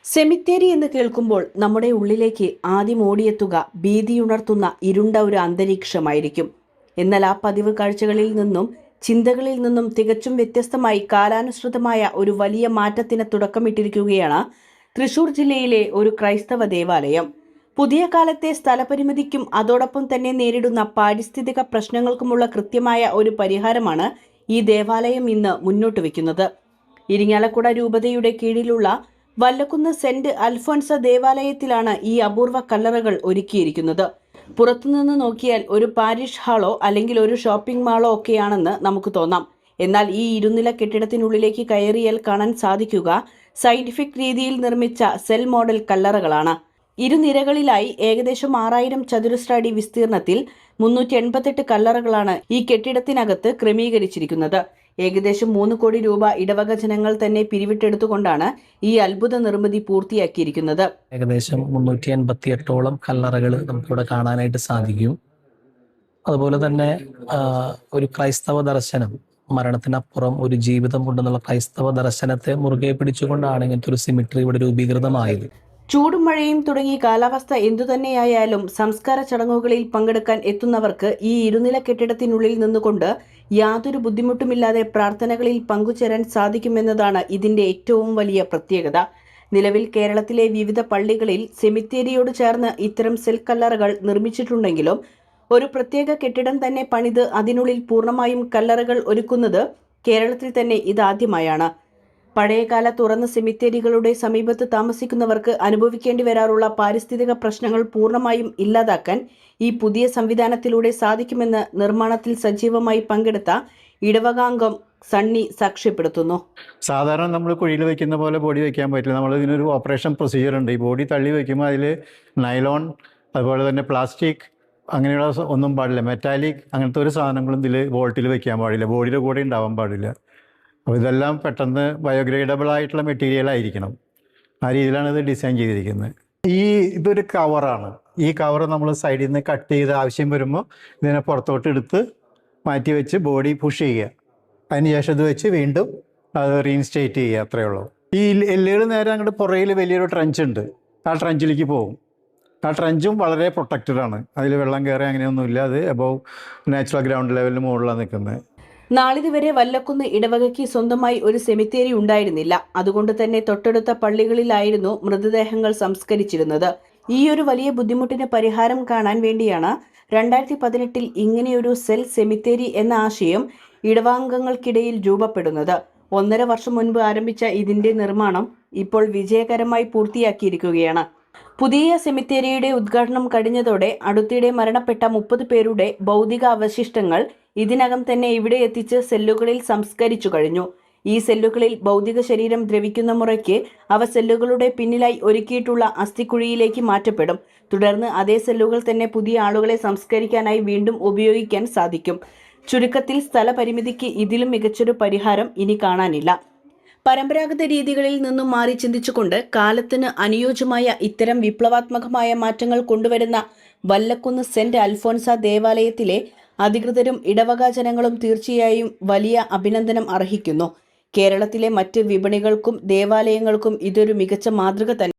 സെമിത്തേരി എന്ന് കേൾക്കുമ്പോൾ നമ്മുടെ ഉള്ളിലേക്ക് ആദ്യം ഓടിയെത്തുക ഭീതിയുണർത്തുന്ന ഇരുണ്ട ഒരു അന്തരീക്ഷമായിരിക്കും. എന്നാൽ ആ പതിവ് കാഴ്ചകളിൽ നിന്നും ചിന്തകളിൽ നിന്നും തികച്ചും വ്യത്യസ്തമായി കാലാനുസൃതമായ ഒരു വലിയ മാറ്റത്തിന് തുടക്കമിട്ടിരിക്കുകയാണ് തൃശൂർ ജില്ലയിലെ ഒരു ക്രൈസ്തവ ദേവാലയം. പുതിയ കാലത്തെ സ്ഥലപരിമിതിക്കും അതോടൊപ്പം തന്നെ നേരിടുന്ന പാരിസ്ഥിതിക പ്രശ്നങ്ങൾക്കുമുള്ള കൃത്യമായ ഒരു പരിഹാരമാണ് ഈ ദേവാലയം ഇന്ന് മുന്നോട്ട് വയ്ക്കുന്നത്. ഇരിങ്ങാലക്കുട രൂപതയുടെ കീഴിലുള്ള വല്ലക്കുന്ന് സെന്റ് അൽഫോൻസ ദേവാലയത്തിലാണ് ഈ അപൂർവ കല്ലറകൾ ഒരുക്കിയിരിക്കുന്നത്. പുറത്തുനിന്ന് നോക്കിയാൽ ഒരു പാരിഷ് ഹാളോ അല്ലെങ്കിൽ ഒരു ഷോപ്പിംഗ് മാളോ ഒക്കെയാണെന്ന് നമുക്ക് തോന്നാം. എന്നാൽ ഈ ഇരുനില കെട്ടിടത്തിനുള്ളിലേക്ക് കയറിയാൽ കാണാൻ സാധിക്കുക സയന്റിഫിക് രീതിയിൽ നിർമ്മിച്ച സെൽ മോഡൽ കല്ലറകളാണ്. ഇരുനിരകളിലായി ഏകദേശം 6000 ചതുരശ്ര അടി വിസ്തീർണത്തിൽ 388 കല്ലറകളാണ് ഈ കെട്ടിടത്തിനകത്ത് ക്രമീകരിച്ചിരിക്കുന്നത്. ഏകദേശം 3 കോടി രൂപ ഇടവക ജനങ്ങൾ തന്നെ പിരിവിട്ടെടുത്തുകൊണ്ടാണ് ഈ അത്ഭുത നിർമ്മിതി പൂർത്തിയാക്കിയിരിക്കുന്നത്. ഏകദേശം 388ഓളം കല്ലറകൾ നമുക്കിവിടെ കാണാനായിട്ട് സാധിക്കും. അതുപോലെ തന്നെ ഒരു ക്രൈസ്തവ ദർശനം, മരണത്തിനപ്പുറം ഒരു ജീവിതം കൊണ്ടെന്നുള്ള ക്രൈസ്തവ ദർശനത്തെ മുറുകെ പിടിച്ചുകൊണ്ടാണ് ഇങ്ങനത്തെ ഒരു സിമിട്രി ഇവിടെ രൂപീകൃതമായത്. ചൂടും മഴയും തുടങ്ങി കാലാവസ്ഥ എന്തുതന്നെയായാലും സംസ്കാര ചടങ്ങുകളിൽ പങ്കെടുക്കാൻ എത്തുന്നവർക്ക് ഈ ഇരുനില കെട്ടിടത്തിനുള്ളിൽ നിന്നുകൊണ്ട് യാതൊരു ബുദ്ധിമുട്ടുമില്ലാതെ പ്രാർത്ഥനകളിൽ പങ്കുചേരാൻ സാധിക്കുമെന്നതാണ് ഇതിന്റെ ഏറ്റവും വലിയ പ്രത്യേകത. നിലവിൽ കേരളത്തിലെ വിവിധ പള്ളികളിൽ സെമിത്തേരിയോട് ചേർന്ന് ഇത്തരം സെൽ കല്ലറകൾ നിർമ്മിച്ചിട്ടുണ്ടെങ്കിലും ഒരു പ്രത്യേക കെട്ടിടം തന്നെ പണിത് അതിനുള്ളിൽ പൂർണ്ണമായും കല്ലറകൾ ഒരുക്കുന്നത് കേരളത്തിൽ തന്നെ ഇതാദ്യമായാണ്. പഴയകാല തുറന്ന സെമിത്തേരികളുടെ സമീപത്ത് താമസിക്കുന്നവർക്ക് അനുഭവിക്കേണ്ടി വരാറുള്ള പാരിസ്ഥിതിക പ്രശ്നങ്ങൾ പൂർണ്ണമായും ഇല്ലാതാക്കാൻ ഈ പുതിയ സംവിധാനത്തിലൂടെ സാധിക്കുമെന്ന് നിർമ്മാണത്തിൽ സജീവമായി പങ്കെടുത്ത ഇടവകാംഗം സണ്ണി സാക്ഷ്യപ്പെടുത്തുന്നു. സാധാരണ നമ്മൾ കുഴിയിൽ വെക്കുന്ന പോലെ ബോഡി വെക്കാൻ പറ്റില്ല. നമ്മൾ ഇതിനൊരു ഓപ്പറേഷൻ പ്രൊസീജിയർ ഉണ്ട്. ഈ ബോഡി തള്ളി വെക്കുമ്പോൾ അതിൽ നൈലോൺ, അതുപോലെ തന്നെ പ്ലാസ്റ്റിക് അങ്ങനെയുള്ള ഒന്നും പാടില്ല. മെറ്റാലിക് അങ്ങനത്തെ ഒരു സാധനങ്ങളും ഇതിൽ വോൾട്ടിൽ വെക്കാൻ പാടില്ല, ബോഡിയുടെ കൂടെ ഉണ്ടാവാൻ പാടില്ല. അപ്പോൾ ഇതെല്ലാം പെട്ടെന്ന് ബയോഗ്രേഡബിൾ ആയിട്ടുള്ള മെറ്റീരിയൽ ആയിരിക്കണം. ആ രീതിയിലാണ് ഇത് ഡിസൈൻ ചെയ്തിരിക്കുന്നത്. ഇതൊരു കവറാണ്. ഈ കവർ നമ്മൾ സൈഡിൽ നിന്ന് കട്ട് ചെയ്ത് ആവശ്യം വരുമ്പോൾ ഇതിനെ പുറത്തോട്ട് എടുത്ത് മാറ്റി വെച്ച് ബോഡി പുഷ് ചെയ്യുക. അതിനുശേഷം ഇത് വെച്ച് വീണ്ടും അത് റീഇൻസ്റ്റേറ്റ് ചെയ്യുക. അത്രയേ ഉള്ളൂ. ഈ എല്ലുകൾ നേരെ അങ്ങോട്ട് പുറയിൽ വലിയൊരു ട്രഞ്ച് ഉണ്ട്. ആ ട്രഞ്ചിലേക്ക് പോകും. ആ ട്രഞ്ചും വളരെ പ്രൊട്ടക്റ്റഡ് ആണ്. അതിൽ വെള്ളം കയറി അങ്ങനെയൊന്നുമില്ല. അത് എബോവ് നാച്ചുറൽ ഗ്രൗണ്ട് ലെവലിന് മുകളിലാണ് നിൽക്കുന്നത്. നാളിതുവരെ വല്ലക്കുന്ന് ഇടവകയ്ക്ക് സ്വന്തമായി ഒരു സെമിത്തേരി ഉണ്ടായിരുന്നില്ല. അതുകൊണ്ട് തന്നെ തൊട്ടടുത്ത പള്ളികളിലായിരുന്നു മൃതദേഹങ്ങൾ സംസ്കരിച്ചിരുന്നത്. ഈ ഒരു വലിയ ബുദ്ധിമുട്ടിന് പരിഹാരം കാണാൻ വേണ്ടിയാണ് 2018 ഇങ്ങനെയൊരു സെൽ സെമിത്തേരി എന്ന ആശയം ഇടവാംഗങ്ങൾക്കിടയിൽ രൂപപ്പെടുന്നത്. 1.5 വർഷം മുൻപ് ആരംഭിച്ച ഇതിന്റെ നിർമ്മാണം ഇപ്പോൾ വിജയകരമായി പൂർത്തിയാക്കിയിരിക്കുകയാണ്. പുതിയ സെമിത്തേരിയുടെ ഉദ്ഘാടനം കഴിഞ്ഞതോടെ അടുത്തിടെ മരണപ്പെട്ട 30 പേരുടെ ഭൗതിക അവശിഷ്ടങ്ങൾ ഇതിനകം തന്നെ ഇവിടെ എത്തിച്ച് സെല്ലുകളിൽ സംസ്കരിച്ചു കഴിഞ്ഞു. ഈ സെല്ലുകളിൽ ഭൗതിക ശരീരം ദ്രവിക്കുന്ന മുറയ്ക്ക് അവ സെല്ലുകളുടെ പിന്നിലായി ഒരുക്കിയിട്ടുള്ള അസ്ഥിക്കുഴിയിലേക്ക് മാറ്റപ്പെടും. തുടർന്ന് അതേ സെല്ലുകൾ തന്നെ പുതിയ ആളുകളെ സംസ്കരിക്കാനായി വീണ്ടും ഉപയോഗിക്കാൻ സാധിക്കും. ചുരുക്കത്തിൽ സ്ഥലപരിമിതിക്ക് ഇതിലും മികച്ചൊരു പരിഹാരം ഇനി കാണാനില്ല. പരമ്പരാഗത രീതികളിൽ നിന്നും മാറി ചിന്തിച്ചുകൊണ്ട് കാലത്തിന് അനുയോജ്യമായ ഇത്തരം വിപ്ലവാത്മകമായ മാറ്റങ്ങൾ കൊണ്ടുവരുന്ന വല്ലക്കുന്ന് സെന്റ് അൽഫോൻസ ദേവാലയത്തിലെ അധികൃതരും ഇടവക ജനങ്ങളും തീർച്ചയായും വലിയ അഭിനന്ദനം അർഹിക്കുന്നു. കേരളത്തിലെ മറ്റ് വിപണികൾക്കും ദേവാലയങ്ങൾക്കും ഇതൊരു മികച്ച മാതൃക തന്നെ.